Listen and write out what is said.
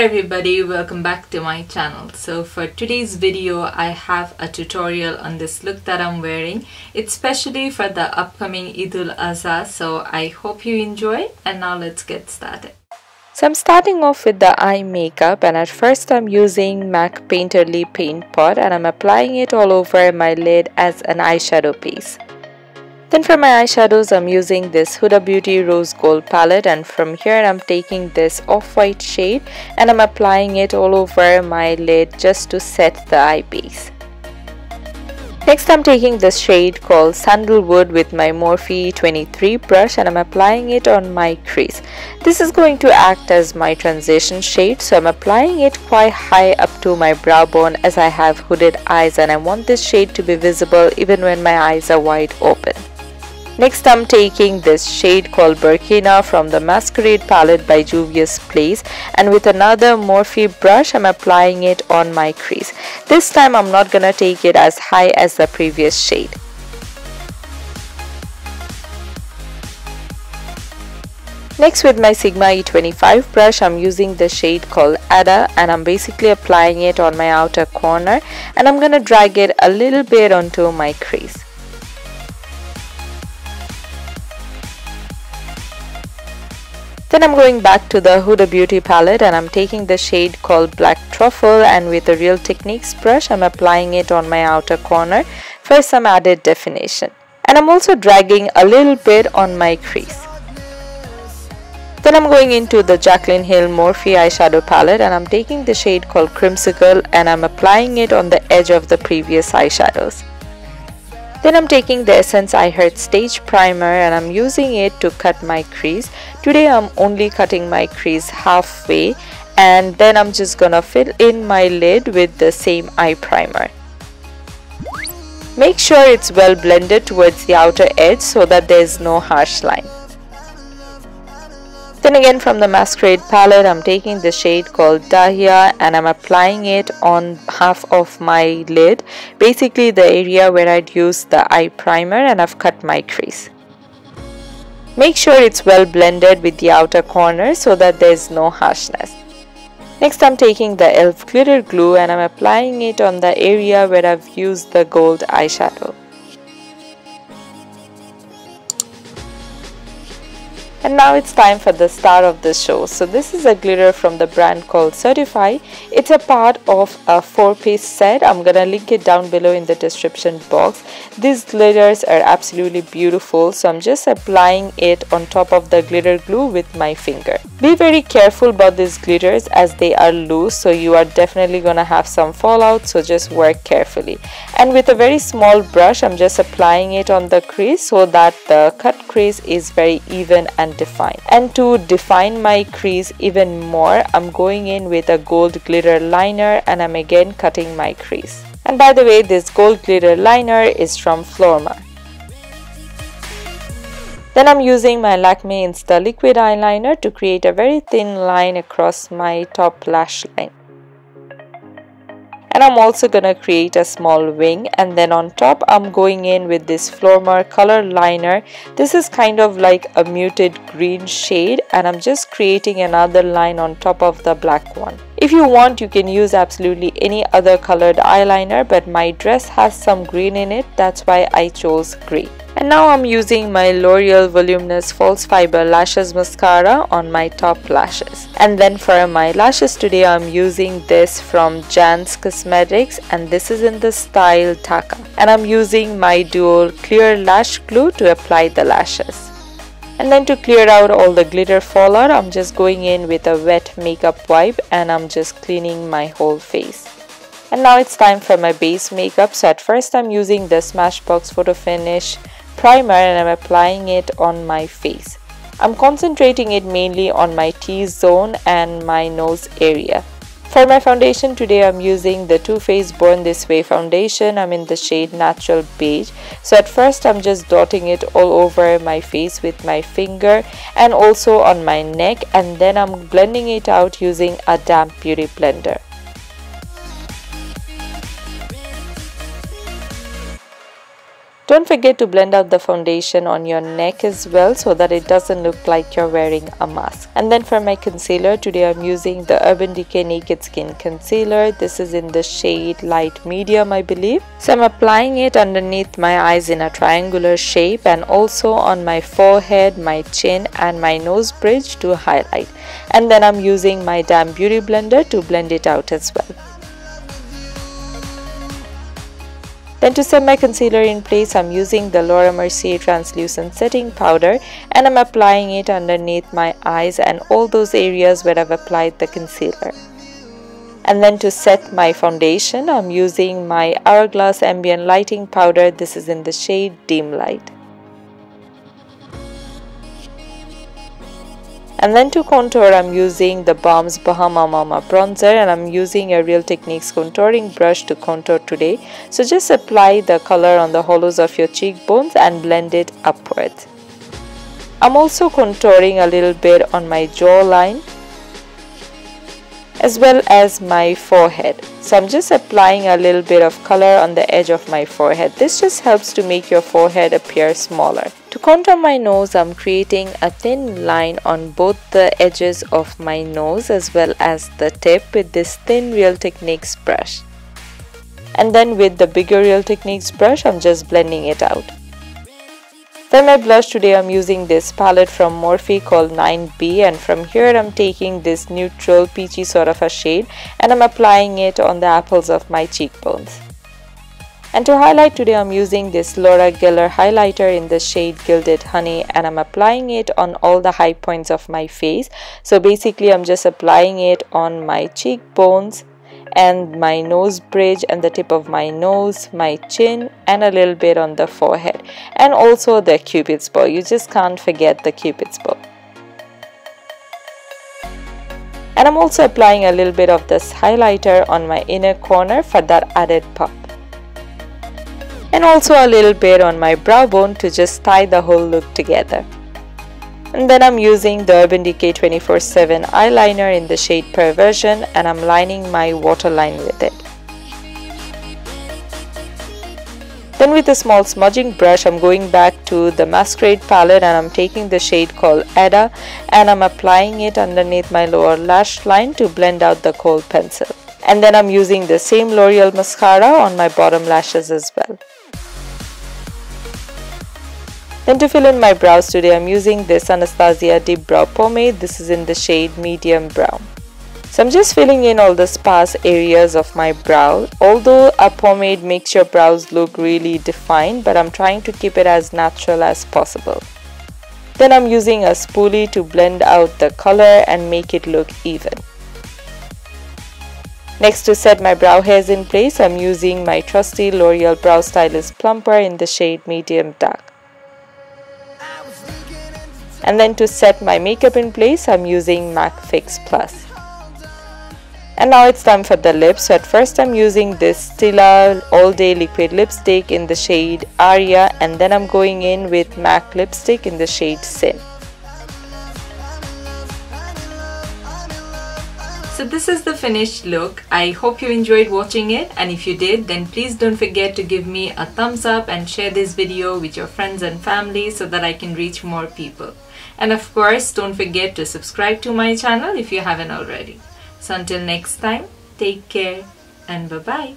everybody, welcome back to my channel. So for today's video I have a tutorial on this look that I'm wearing. It's specially for the upcoming Eid-ul-Azha, so I hope you enjoy, and now let's get started. So I'm starting off with the eye makeup, and at first I'm using MAC Painterly Paint Pot and I'm applying it all over my lid as an eyeshadow base. Then for my eyeshadows, I'm using this Huda Beauty Rose Gold palette, and from here I'm taking this off-white shade and I'm applying it all over my lid just to set the eye base. Next I'm taking this shade called Sandalwood with my Morphe 23 brush and I'm applying it on my crease. This is going to act as my transition shade, so I'm applying it quite high up to my brow bone as I have hooded eyes, and I want this shade to be visible even when my eyes are wide open. Next I'm taking this shade called Burkina from the Masquerade palette by Juvia's Place, and with another Morphe brush I'm applying it on my crease. This time I'm not gonna take it as high as the previous shade. Next, with my Sigma E25 brush, I'm using the shade called Ada and I'm basically applying it on my outer corner, and I'm gonna drag it a little bit onto my crease. Then I'm going back to the Huda Beauty palette and I'm taking the shade called Black Truffle, and with a Real Techniques brush I'm applying it on my outer corner for some added definition. And I'm also dragging a little bit on my crease. Then I'm going into the Jaclyn Hill Morphe eyeshadow palette and I'm taking the shade called Crimsicle and I'm applying it on the edge of the previous eyeshadows. Then I'm taking the Essence I Heart Stage Primer and I'm using it to cut my crease. Today I'm only cutting my crease halfway, and then I'm just gonna fill in my lid with the same eye primer. Make sure it's well blended towards the outer edge so that there is no harsh line. Then again from the Masquerade palette I'm taking the shade called Dhaka and I'm applying it on half of my lid, basically the area where I'd used the eye primer, and I've cut my crease. Make sure it's well blended with the outer corner so that there's no harshness. Next I'm taking the e.l.f. glitter glue and I'm applying it on the area where I've used the gold eyeshadow. And now it's time for the star of the show. So this is a glitter from the brand called Certify. It's a part of a 4-piece set. I'm gonna link it down below in the description box. These glitters are absolutely beautiful, so I'm just applying it on top of the glitter glue with my finger. Be very careful about these glitters as they are loose, so you are definitely gonna have some fallout, so just work carefully. And with a very small brush I'm just applying it on the crease so that the cut crease is very even and defined. And to define my crease even more, I'm going in with a gold glitter liner and I'm again cutting my crease. And by the way, this gold glitter liner is from Flormar. Then I'm using my Lakme Insta liquid eyeliner to create a very thin line across my top lash line. And I'm also gonna create a small wing, and then on top I'm going in with this Flormar Color liner. This is kind of like a muted green shade, and I'm just creating another line on top of the black one. If you want, you can use absolutely any other colored eyeliner, but my dress has some green in it, that's why I chose green. And now I'm using my Loreal Voluminous False Fibre Lashes Mascara on my top lashes. And then for my lashes today I'm using this from Jands Cosmetics, and this is in the style Dhaka. And I'm using my dual clear lash glue to apply the lashes. And then to clear out all the glitter fallout, I'm just going in with a wet makeup wipe and I'm just cleaning my whole face. And now it's time for my base makeup. So at first I'm using the Smashbox Photofinish primer and I'm applying it on my face. I'm concentrating it mainly on my T-zone and my nose area. For my foundation today I'm using the Too Faced Born This Way foundation. I'm in the shade Natural Beige. So at first I'm just dotting it all over my face with my finger and also on my neck, and then I'm blending it out using a damp beauty blender. Don't forget to blend out the foundation on your neck as well so that it doesn't look like you're wearing a mask. And then for my concealer, today I'm using the Urban Decay Naked Skin Concealer. This is in the shade light medium, I believe. So I'm applying it underneath my eyes in a triangular shape and also on my forehead, my chin and my nose bridge to highlight. And then I'm using my damp beauty blender to blend it out as well. Then to set my concealer in place, I'm using the Mercier Translucent Setting Powder and I'm applying it underneath my eyes and all those areas where I've applied the concealer. And then to set my foundation, I'm using my Hourglass Ambient Lighting Powder. This is in the shade Dim Light. And then to contour, I'm using the Balm's Bahama Mama bronzer and I'm using a Real Techniques contouring brush to contour today. So just apply the color on the hollows of your cheekbones and blend it upwards. I'm also contouring a little bit on my jawline as well as my forehead. So I'm just applying a little bit of color on the edge of my forehead. This just helps to make your forehead appear smaller. To contour my nose, I'm creating a thin line on both the edges of my nose as well as the tip with this thin Real Techniques brush. And then with the bigger Real Techniques brush, I'm just blending it out. For my blush today, I'm using this palette from Morphe called 9B, and from here I'm taking this neutral peachy sort of a shade and I'm applying it on the apples of my cheekbones. And to highlight today, I'm using this Laura Geller highlighter in the shade Gilded Honey and I'm applying it on all the high points of my face. So basically I'm just applying it on my cheekbones and my nose bridge and the tip of my nose, my chin and a little bit on the forehead and also the cupid's bow. You just can't forget the cupid's bow. And I'm also applying a little bit of this highlighter on my inner corner for that added pop. And also a little bit on my brow bone to just tie the whole look together. And then I'm using the Urban Decay 24/7 eyeliner in the shade Perversion and I'm lining my waterline with it. Then with a small smudging brush, I'm going back to the Masquerade palette and I'm taking the shade called Ada and I'm applying it underneath my lower lash line to blend out the kohl pencil. And then I'm using the same L'Oreal mascara on my bottom lashes as well. Then to fill in my brows today, I'm using this Anastasia Deep Brow Pomade. This is in the shade Medium Brown. So I'm just filling in all the sparse areas of my brow. Although a pomade makes your brows look really defined, but I'm trying to keep it as natural as possible. Then I'm using a spoolie to blend out the color and make it look even. Next, to set my brow hairs in place, I'm using my trusty L'Oreal Brow Stylist Plumper in the shade Medium Dark. And then to set my makeup in place, I'm using MAC Fix Plus. And now it's time for the lips. So at first I'm using this Stila All Day Liquid Lipstick in the shade Aria and then I'm going in with MAC lipstick in the shade Sin. So this is the finished look. I hope you enjoyed watching it, and if you did, then please don't forget to give me a thumbs up and share this video with your friends and family so that I can reach more people. And of course, don't forget to subscribe to my channel if you haven't already. So until next time, take care and bye-bye.